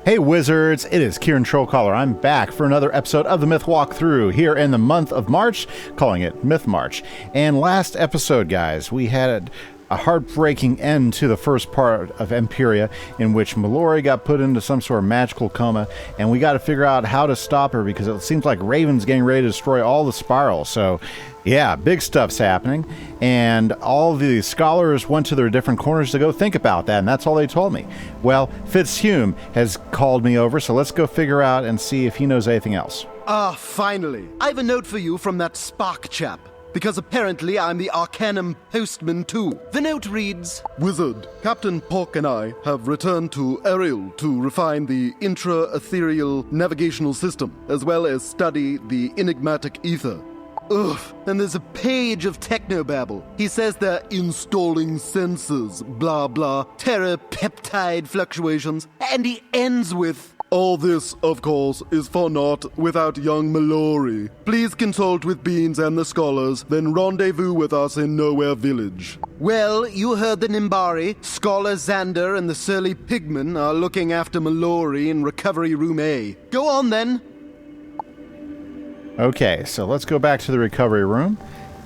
Hey Wizards, it is Kieran Trollcaller. I'm back for another episode of the Myth Walkthrough here in the month of March, calling it Myth March. And last episode, guys, we had a heartbreaking end to the first part of Empiria, in which Mallory got put into some sort of magical coma, and we got to figure out how to stop her because it seems like Raven's getting ready to destroy all the spirals. So yeah, big stuff's happening, and all the scholars went to their different corners to go think about that, and that's all they told me. Well, Fitzhume has called me over, so let's go figure out and see if he knows anything else. Finally. I have a note for you from that Spark chap, because apparently I'm the Arcanum postman too. The note reads, Wizard, Captain Pork and I have returned to Ariel to refine the intra-ethereal navigational system, as well as study the enigmatic ether. Ugh, and there's a page of technobabble. He says they're installing sensors, blah blah, terapeptide fluctuations, and he ends with, All this, of course, is for naught without young Mallory. Please consult with Beans and the scholars, then rendezvous with us in Nowhere Village. well, you heard the Nimbari. Scholar Xander and the surly Pigman are looking after Mallory in Recovery Room A. Go on then. Okay, so let's go back to the recovery room,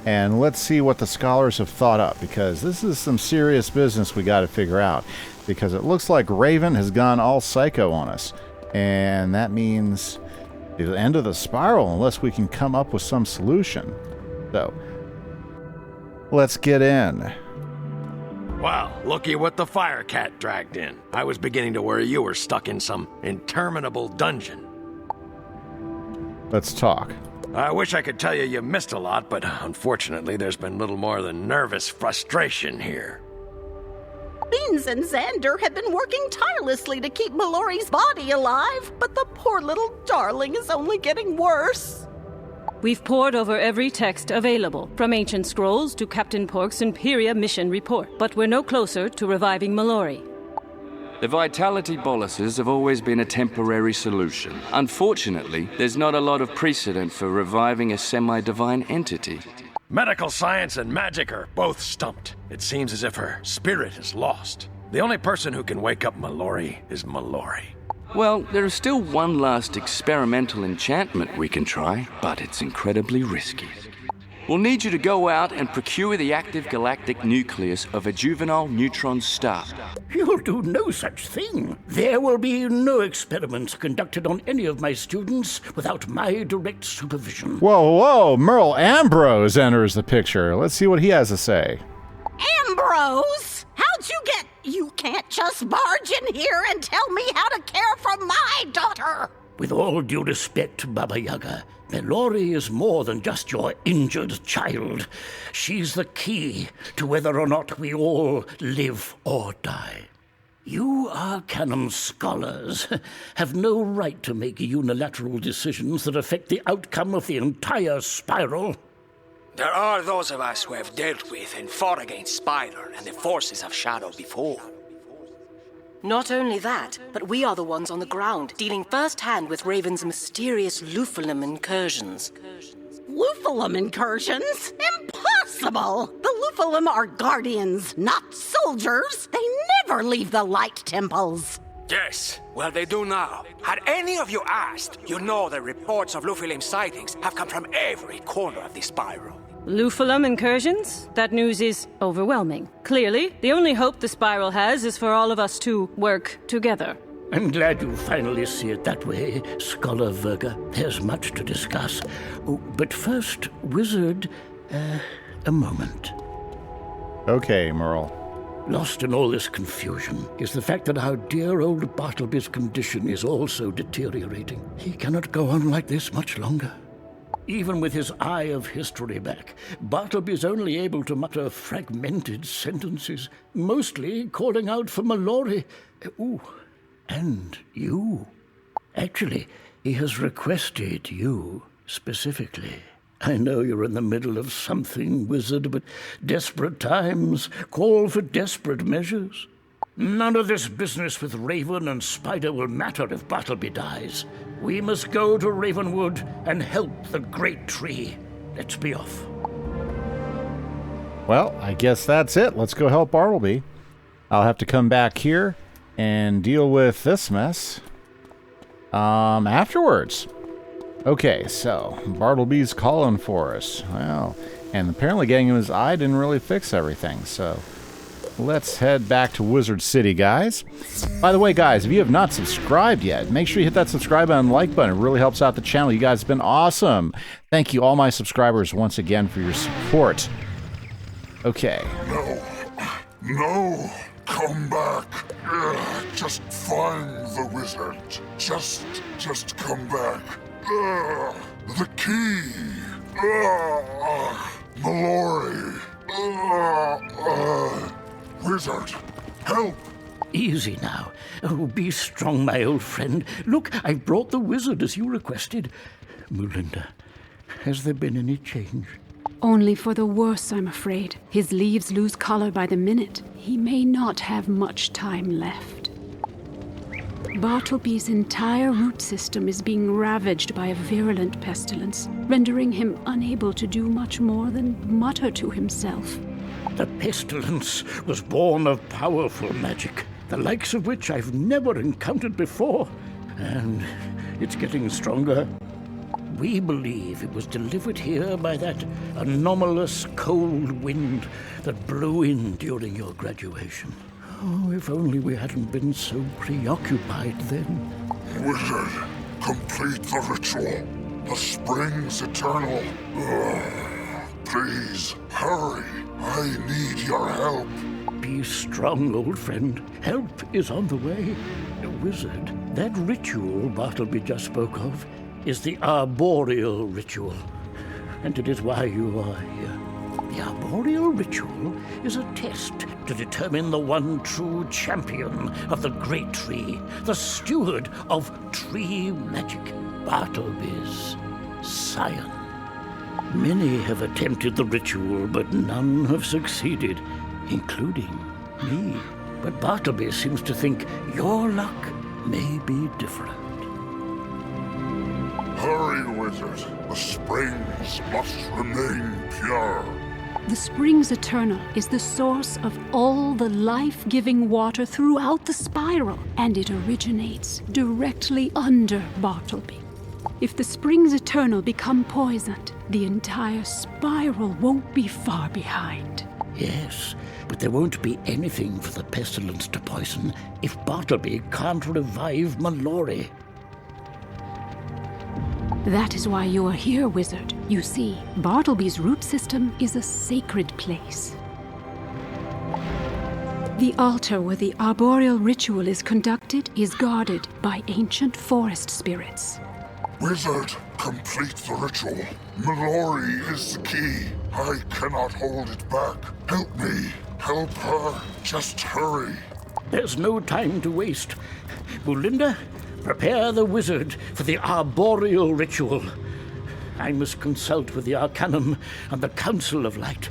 and let's see what the scholars have thought up, because this is some serious business we got to figure out, because it looks like Raven has gone all psycho on us, and that means the end of the spiral unless we can come up with some solution. So, let's get in. Well, looky what the Firecat dragged in. I was beginning to worry you were stuck in some interminable dungeon. Let's talk. I wish I could tell you you missed a lot, but unfortunately there's been little more than nervous frustration here. Beans and Xander have been working tirelessly to keep Mallory's body alive, but the poor little darling is only getting worse. We've pored over every text available, from ancient scrolls to Captain Pork's Imperia mission report, but we're no closer to reviving Mallory. The vitality boluses have always been a temporary solution. Unfortunately, there's not a lot of precedent for reviving a semi-divine entity. Medical science and magic are both stumped. It seems as if her spirit is lost. The only person who can wake up Mallory is Mallory. Well, there is still one last experimental enchantment we can try, but it's incredibly risky. We'll need you to go out and procure the active galactic nucleus of a juvenile neutron star. You'll do no such thing. There will be no experiments conducted on any of my students without my direct supervision. Whoa, Merle Ambrose enters the picture. Let's see what he has to say. Ambrose? How'd you get... You can't just barge in here and tell me how to care for my daughter! With all due respect, Baba Yaga, Mallory is more than just your injured child. She's the key to whether or not we all live or die. You Arcanum scholars have no right to make unilateral decisions that affect the outcome of the entire spiral. There are those of us who have dealt with and fought against Spider and the forces of Shadow before. Not only that, but we are the ones on the ground, dealing first-hand with Raven's mysterious Lupulum incursions. Lupulum incursions? Impossible! The Lupulum are guardians, not soldiers. They never leave the light temples. Yes, well they do now. Had any of you asked, you know the reports of Lupulum sightings have come from every corner of the spiral. Lupulum incursions? That news is overwhelming. Clearly, the only hope the spiral has is for all of us to work together. I'm glad you finally see it that way, Scholar Verga. There's much to discuss. Oh, but first, Wizard, a moment. Okay, Merle. Lost in all this confusion is the fact that our dear old Bartleby's condition is also deteriorating. He cannot go on like this much longer. Even with his eye of history back, Bartleby's only able to mutter fragmented sentences, mostly calling out for Mallory. Ooh, and you. Actually, he has requested you specifically. I know you're in the middle of something, Wizard, but desperate times call for desperate measures. None of this business with Raven and Spider will matter if Bartleby dies. We must go to Ravenwood and help the great tree. Let's be off. Well, I guess that's it. Let's go help Bartleby. I'll have to come back here and deal with this mess Afterwards. Okay, so Bartleby's calling for us. Well, and apparently getting him his eye didn't really fix everything, so let's head back to Wizard City, guys. By the way, guys, if you have not subscribed yet, make sure you hit that subscribe button and like button. It really helps out the channel. You guys have been awesome. Thank you, all my subscribers, once again for your support. Okay. No, come back. Just find the wizard. Just come back. The key. Mallory. Wizard, help. Easy now. Oh, be strong, my old friend. Look, I've brought the wizard as you requested. Melinda, has there been any change? Only for the worse, I'm afraid. His leaves lose color by the minute. He may not have much time left. Bartleby's entire root system is being ravaged by a virulent pestilence, rendering him unable to do much more than mutter to himself. The pestilence was born of powerful magic, the likes of which I've never encountered before, and it's getting stronger. We believe it was delivered here by that anomalous cold wind that blew in during your graduation. Oh, if only we hadn't been so preoccupied then. Wizard, complete the ritual. The spring's eternal. Please, hurry. I need your help. Be strong, old friend. Help is on the way. Wizard, that ritual Bartleby just spoke of is the arboreal ritual, and it is why you are here. The arboreal ritual is a test to determine the one true champion of the great tree, the steward of tree magic, Bartleby's Scion. Many have attempted the ritual, but none have succeeded, including me. But Bartleby seems to think your luck may be different. Hurry, wizard. The springs must remain pure. The Springs Eternal is the source of all the life-giving water throughout the spiral, and it originates directly under Bartleby. If the Springs Eternal become poisoned, the entire spiral won't be far behind. Yes, but there won't be anything for the pestilence to poison if Bartleby can't revive Mallory. That is why you are here, wizard. You see, Bartleby's root system is a sacred place. The altar where the arboreal ritual is conducted is guarded by ancient forest spirits. Wizard, complete the ritual. Mallory is the key. I cannot hold it back. Help me. Help her. Just hurry. There's no time to waste. Melinda, prepare the wizard for the arboreal ritual. I must consult with the Arcanum and the Council of Light.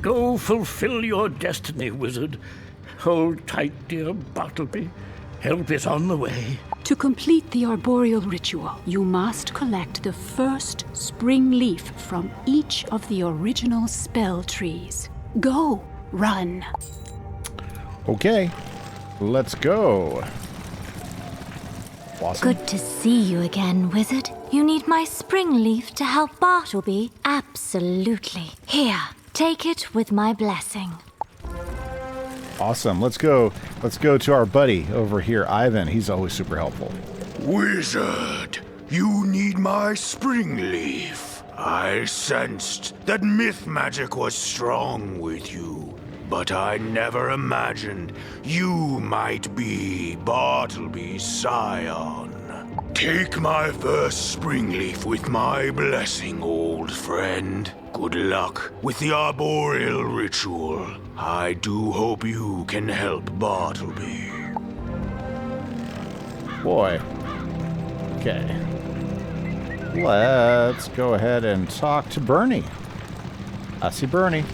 Go fulfill your destiny, wizard. Hold tight, dear Bartleby. Help is on the way. To complete the arboreal ritual, you must collect the first spring leaf from each of the original spell trees. Go, run. Okay, let's go. Awesome. Good to see you again, wizard. You need my spring leaf to help Bartleby? Absolutely. Here, take it with my blessing. Awesome. Let's go to our buddy over here, Ivan. He's always super helpful. Wizard, you need my spring leaf. I sensed that myth magic was strong with you, but I never imagined you might be Bartleby's Scion. Take my first spring leaf with my blessing, old friend. Good luck with the arboreal ritual. I do hope you can help Bartleby. Boy. Okay. Let's go ahead and talk to Bernie. I see Bernie.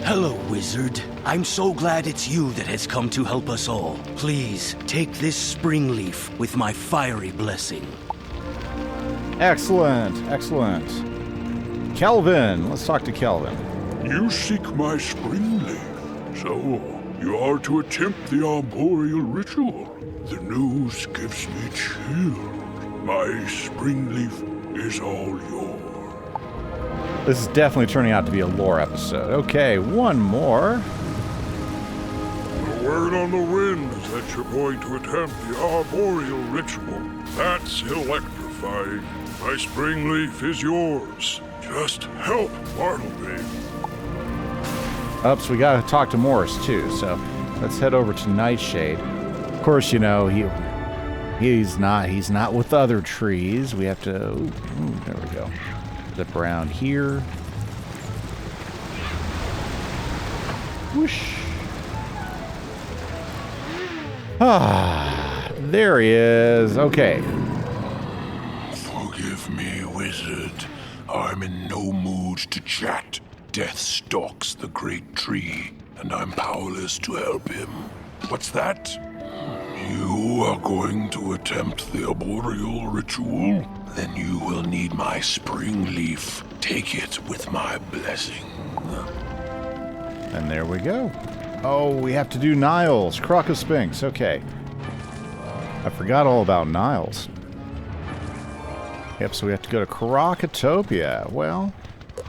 Hello, wizard. I'm so glad it's you that has come to help us all. Please, take this spring leaf with my fiery blessing. Excellent, excellent. Kelvin, let's talk to Kelvin. You seek my spring leaf, so You are to attempt the arboreal ritual. The news gives me chills. My spring leaf is all yours. This is definitely turning out to be a lore episode. Okay, one more. The word on the wind is that you're going to attempt the arboreal ritual. That's electrifying. My spring leaf is yours. Just help Bartleby. So we gotta talk to Morris too, so let's head over to Nightshade. Of course, you know, he's not with the other trees. We have to, there we go. Zip around here. Whoosh. Ah, there he is. Okay. Forgive me, wizard. I'm in no mood to chat. Death stalks the great tree, and I'm powerless to help him. What's that? You are going to attempt the arboreal ritual? Then you will need my spring leaf. Take it with my blessing. And there we go. Oh, we have to do Niles. Croc of Sphinx. Okay. I forgot all about Niles. Yep, so we have to go to Krokotopia. Well,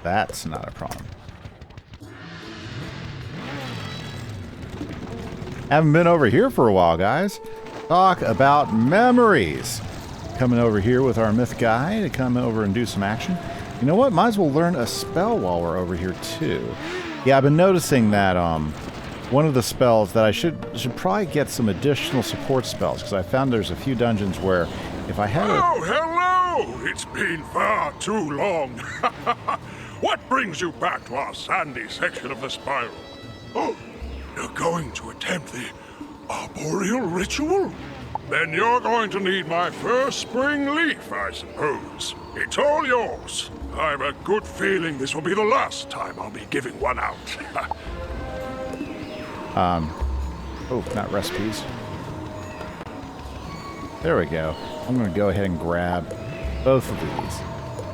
that's not a problem. Haven't been over here for a while, guys. Talk about memories. Coming over here with our myth guy to come over and do some action. You know what? Might as well learn a spell while we're over here, too. Yeah, I've been noticing that one of the spells that I should probably get some additional support spells, because I found there's a few dungeons where if I had Oh, hello! It's been far too long. What brings you back to our sandy section of the spiral? Oh, you're going to attempt the arboreal ritual? Then you're going to need my first spring leaf, I suppose. It's all yours. I've a good feeling this will be the last time I'll be giving one out. Oh, not recipes. There we go. I'm going to go ahead and grab both of these,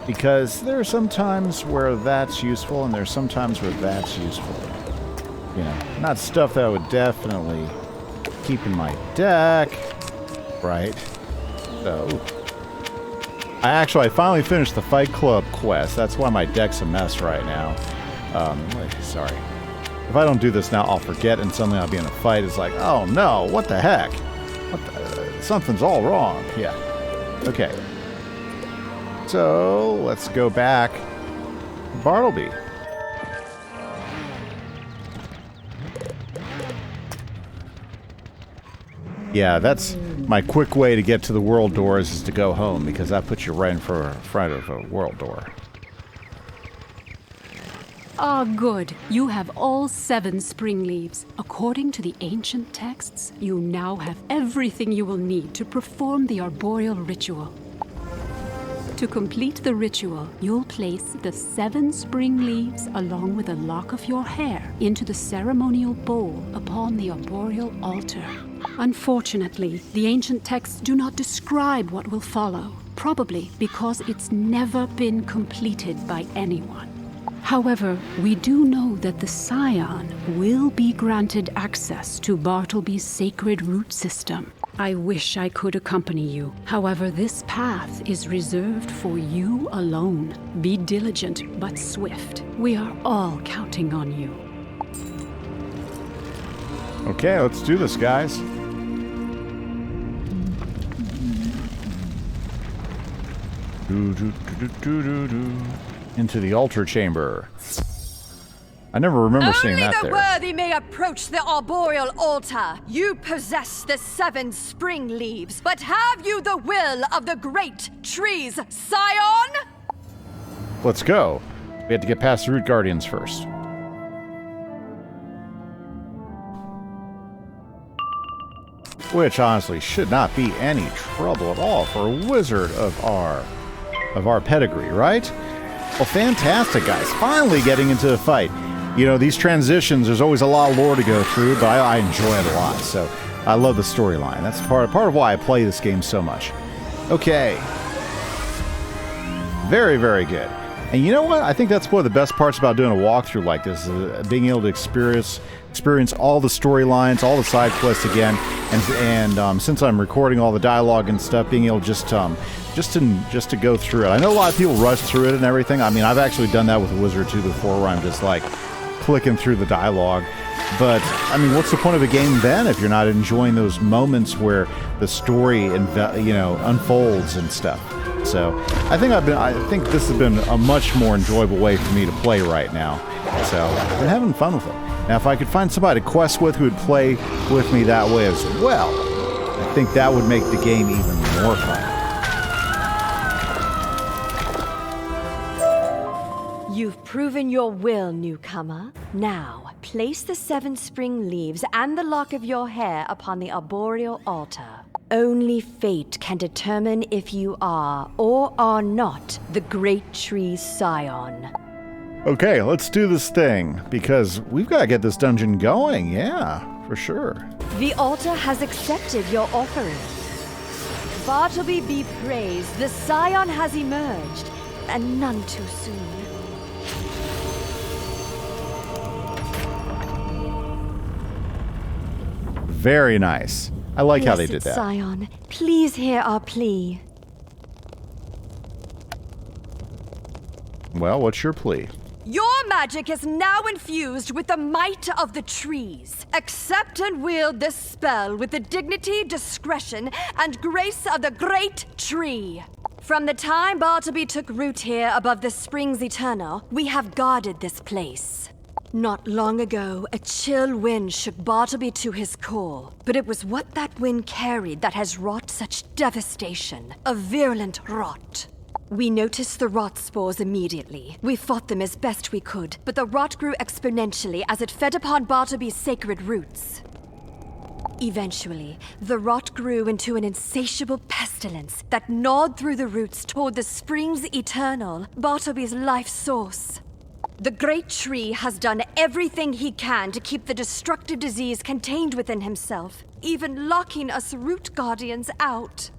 because there are some times where that's useful and there's some times where that's useful. You know, not stuff that I would definitely keep in my deck, right? So, I finally finished the Fight Club quest. That's why my deck's a mess right now. Sorry. If I don't do this now, I'll forget, and suddenly I'll be in a fight. It's like, oh no, what the heck? Something's all wrong. Yeah. Okay. So, let's go back to Bartleby. Yeah, that's my quick way to get to the world doors, is to go home, because that puts you right in front of a world door. Ah, good. You have all 7 spring leaves. According to the ancient texts, you now have everything you will need to perform the arboreal ritual. To complete the ritual, you'll place the 7 spring leaves along with a lock of your hair into the ceremonial bowl upon the arboreal altar. Unfortunately, the ancient texts do not describe what will follow, probably because it's never been completed by anyone. However, we do know that the Scion will be granted access to Bartleby's sacred root system. I wish I could accompany you. However, this path is reserved for you alone. Be diligent but swift. We are all counting on you. Okay, let's do this, guys. Into the altar chamber. I never remember seeing that there. Only the worthy may approach the arboreal altar. You possess the 7 spring leaves, but have you the will of the great trees, Scion? Let's go. We have to get past the root guardians first. Which honestly should not be any trouble at all for a wizard of our pedigree, right? Well, fantastic, guys. Finally getting into the fight. You know, these transitions, there's always a lot of lore to go through, but I enjoy it a lot. So I love the storyline. That's part of why I play this game so much. Okay. Very, very good. And you know what? I think that's one of the best parts about doing a walkthrough like this, is being able to experience all the storylines, all the side quests again, and since I'm recording all the dialogue and stuff, being able just to go through it. I know a lot of people rush through it and everything. I mean, I've actually done that with Wizard2 before, where I'm just like clicking through the dialogue. But I mean, what's the point of a game then if you're not enjoying those moments where the story unfolds and stuff? So I think this has been a much more enjoyable way for me to play right now. So I've been having fun with it. Now, if I could find somebody to quest with who would play with me that way as well, I think that would make the game even more fun. You've proven your will, newcomer. Now, place the 7 spring leaves and the lock of your hair upon the arboreal altar. Only fate can determine if you are or are not the great tree Scion. Okay, let's do this thing, because we've got to get this dungeon going, yeah, for sure. The altar has accepted your offering. Bartleby be praised, the Scion has emerged, and none too soon. Very nice. I like how they did that. Scion, please hear our plea. Well, what's your plea? Your magic is now infused with the might of the trees. Accept and wield this spell with the dignity, discretion, and grace of the great tree. From the time Bartleby took root here above the springs eternal, we have guarded this place. Not long ago, a chill wind shook Bartleby to his core, but it was what that wind carried that has wrought such devastation, a virulent rot. We noticed the rot spores immediately. We fought them as best we could, but the rot grew exponentially as it fed upon Bartleby's sacred roots. Eventually, the rot grew into an insatiable pestilence that gnawed through the roots toward the springs eternal, Bartleby's life source. The great tree has done everything he can to keep the destructive disease contained within himself, even locking us root guardians out.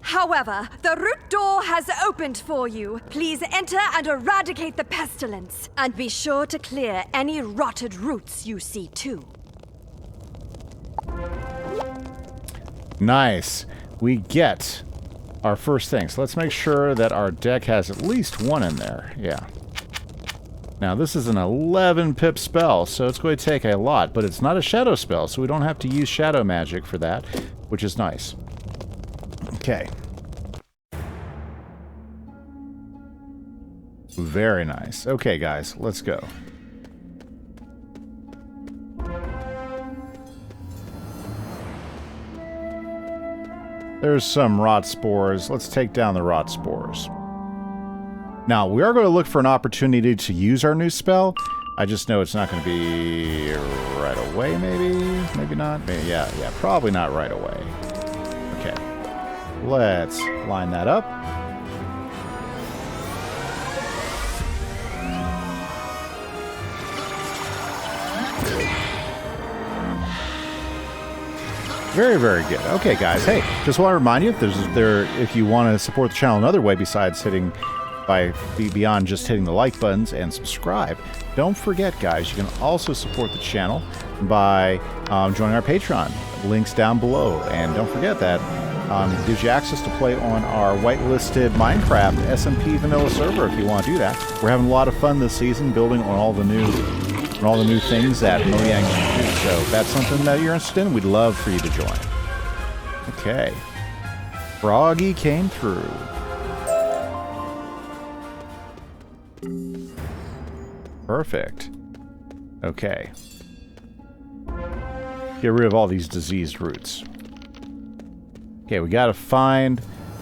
However, the root door has opened for you. Please enter and eradicate the pestilence, and be sure to clear any rotted roots you see too. Nice. We get our first thing. So let's make sure that our deck has at least one in there. Yeah. Now, this is an 11 pip spell, so it's going to take a lot, but it's not a shadow spell, so we don't have to use shadow magic for that, which is nice. Okay. Very nice. Okay, guys, let's go. There's some rot spores. Let's take down the rot spores. Now, we are going to look for an opportunity to use our new spell. I just know it's not going to be right away, maybe? Maybe not? Maybe, yeah, probably not right away. Okay. Let's line that up. Very, very good. Okay, guys. Hey, just want to remind you, if you want to support the channel another way besides beyond just hitting the like buttons and subscribe, don't forget, guys, you can also support the channel by joining our Patreon. Links down below. And don't forget that it gives you access to play on our whitelisted Minecraft SMP vanilla server if you want to do that. We're having a lot of fun this season building on all the new things that Mojang can do. So if that's something that you're interested in, we'd love for you to join. Okay. Froggy came through. Perfect. Okay. Get rid of all these diseased roots. Okay, we gotta find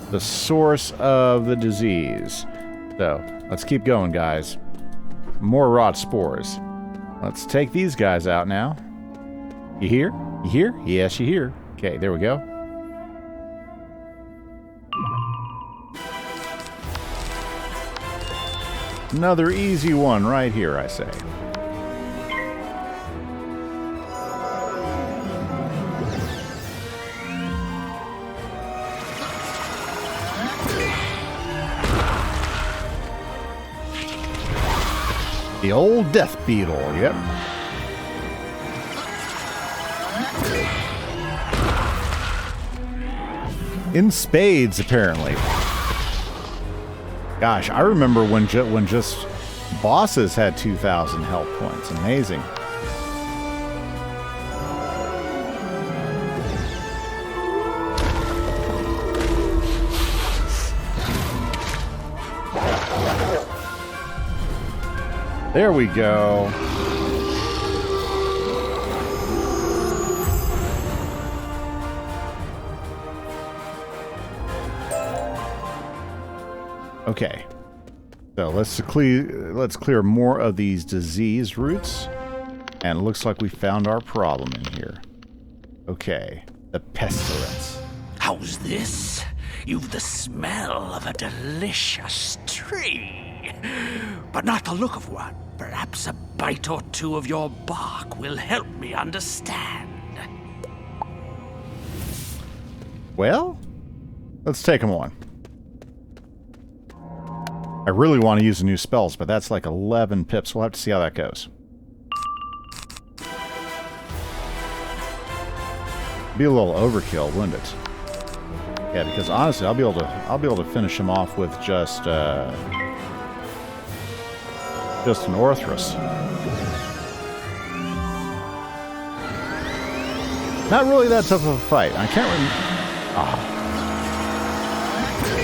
the source of the disease. So, let's keep going, guys. More rot spores. Let's take these guys out now. You hear? You hear? Yes, you hear. Okay, there we go. Another easy one right here, I say. The old death beetle, yep. In spades, apparently. Gosh, I remember when just bosses had 2,000 health points. Amazing. There we go. Okay. So let's clear more of these disease roots. And it looks like we found our problem in here. Okay. The pestilence. How's this? You've the smell of a delicious tree, but not the look of one. Perhaps a bite or two of your bark will help me understand. Well, let's take them on. I really want to use the new spells, but that's like 11 pips. We'll have to see how that goes. Be a little overkill, wouldn't it? Yeah, because honestly, I'll be able to finish him off with just an Orthrus. Not really that tough of a fight. I can't remember.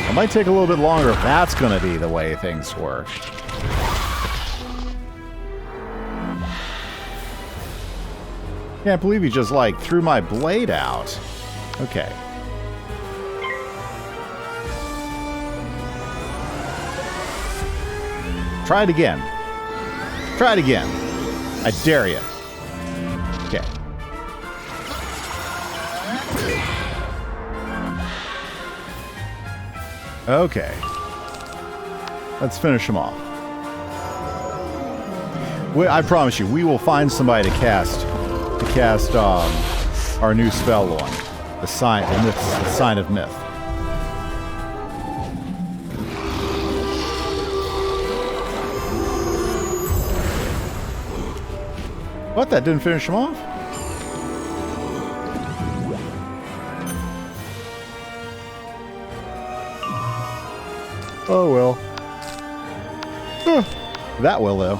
It might take a little bit longer if that's going to be the way things work. Can't believe he just, like, threw my blade out. Okay. Try it again. Try it again. I dare you. Okay. Okay. Let's finish him off. I promise you, we will find somebody to cast our new spell on. The Sign of Myth. What? That didn't finish him off? Oh well. Huh. That will, though.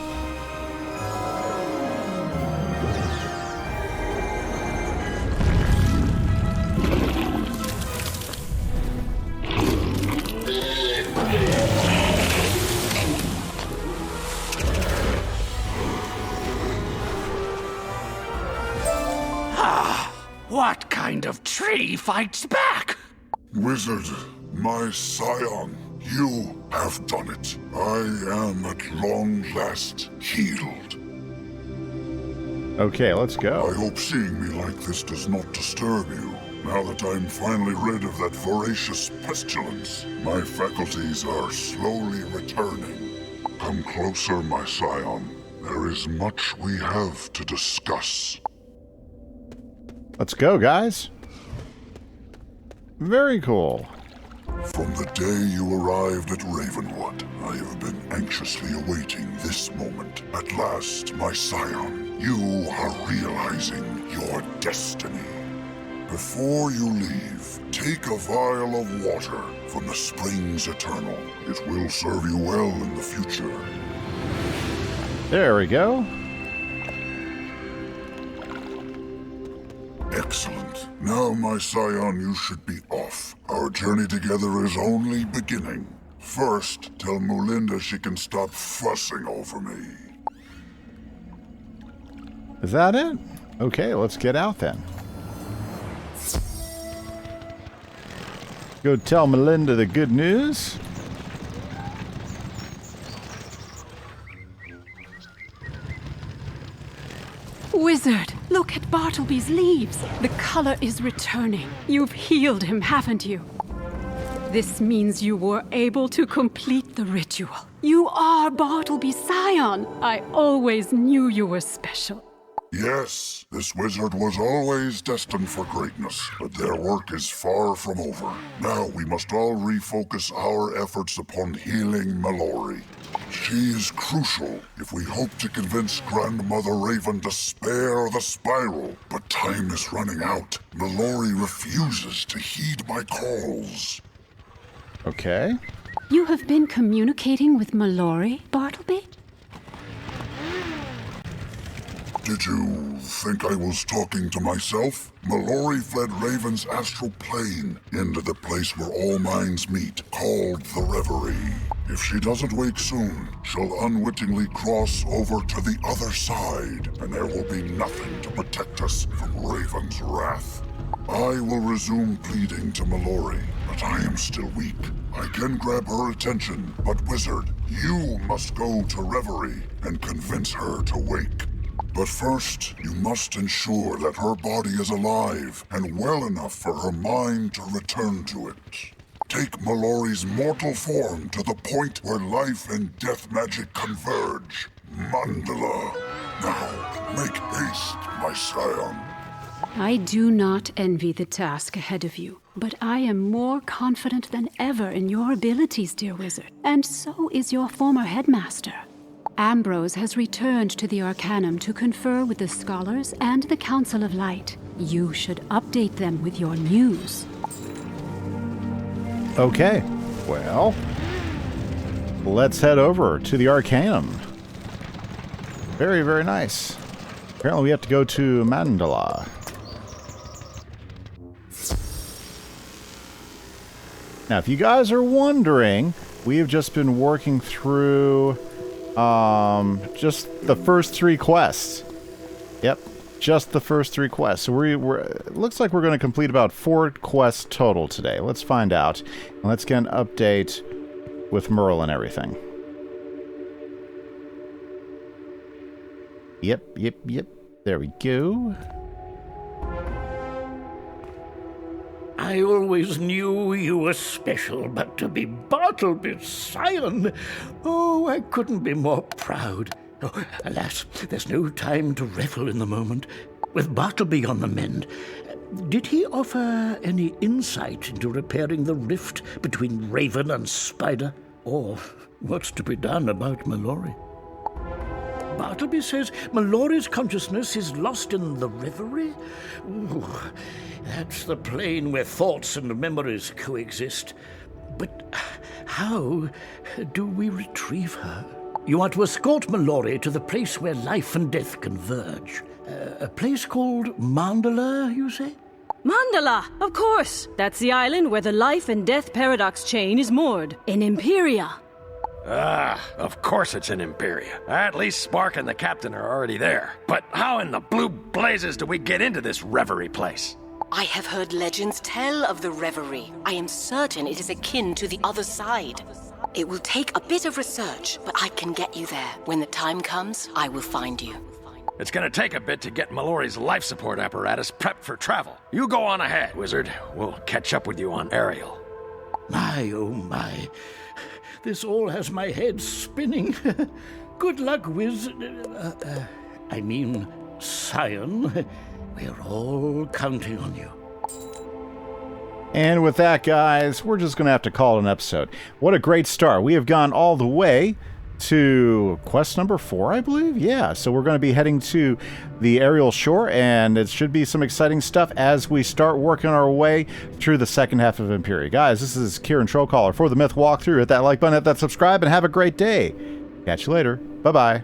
What kind of tree fights back? Wizard, my Scion, you have done it. I am at long last healed. Okay, let's go. I hope seeing me like this does not disturb you. Now that I'm finally rid of that voracious pestilence, my faculties are slowly returning. Come closer, my Scion. There is much we have to discuss. Let's go, guys. Very cool. From the day you arrived at Ravenwood, I have been anxiously awaiting this moment. At last, my Scion, you are realizing your destiny. Before you leave, take a vial of water from the springs eternal. It will serve you well in the future. There we go. Excellent. Now, my Scion, you should be off. Our journey together is only beginning. First, tell Mulinda she can stop fussing over me. Is that it? Okay, let's get out then. Go tell Melinda the good news. Wizard, look at Bartleby's leaves. The color is returning. You've healed him, haven't you? This means you were able to complete the ritual. You are Bartleby's Scion. I always knew you were special. Yes, this wizard was always destined for greatness, but their work is far from over. Now we must all refocus our efforts upon healing Mallory. She is crucial if we hope to convince Grandmother Raven to spare the spiral. But time is running out. Mallory refuses to heed my calls. Okay. You have been communicating with Mallory, Bartleby? Did you think I was talking to myself? Mallory fled Raven's astral plane into the place where all minds meet, called the Reverie. If she doesn't wake soon, she'll unwittingly cross over to the other side, and there will be nothing to protect us from Raven's wrath. I will resume pleading to Mallory, but I am still weak. I can grab her attention, but Wizard, you must go to Reverie and convince her to wake. But first, you must ensure that her body is alive and well enough for her mind to return to it. Take Mallory's mortal form to the point where life and death magic converge. Mandala. Now, make haste, my Scion. I do not envy the task ahead of you, but I am more confident than ever in your abilities, dear wizard. And so is your former headmaster. Ambrose has returned to the Arcanum to confer with the scholars and the Council of Light. You should update them with your news. Okay, well, let's head over to the Arcanum. Very, very nice. Apparently we have to go to Mandala. Now, if you guys are wondering, we have just been working through just the first 3 quests. Yep, just the first 3 quests. So it looks like we're going to complete about 4 quests total today. Let's find out. And let's get an update with Merle and everything. Yep. There we go. I always knew you were special, but to be Bartleby's Scion, oh, I couldn't be more proud. Oh, alas, there's no time to revel in the moment. With Bartleby on the mend, did he offer any insight into repairing the rift between Raven and Spider? Or what's to be done about Mallory? Bartleby says Mallory's consciousness is lost in the Reverie? Ooh, that's the plane where thoughts and memories coexist. But how do we retrieve her? You are to escort Mallory to the place where life and death converge. A place called Mandala, you say? Mandala, of course! That's the island where the life and death paradox chain is moored, in Imperia. Ah, of course it's in Imperia. At least Spark and the captain are already there. But how in the blue blazes do we get into this reverie place? I have heard legends tell of the Reverie. I am certain it is akin to the other side. It will take a bit of research, but I can get you there. When the time comes, I will find you. It's gonna take a bit to get Mallory's life support apparatus prepped for travel. You go on ahead, Wizard. We'll catch up with you on Ariel. My, oh my. This all has my head spinning. Good luck, Scion. We're all counting on you. And with that, guys, we're just going to have to call it an episode. What a great start. We have gone all the way to quest number 4, I believe. Yeah, so we're going to be heading to the Ariel Shore, and it should be some exciting stuff as we start working our way through the second half of Imperia. Guys, this is Kieran Trollcaller for the Myth Walkthrough. Hit that like button, hit that subscribe, and have a great day. Catch you later. Bye-bye.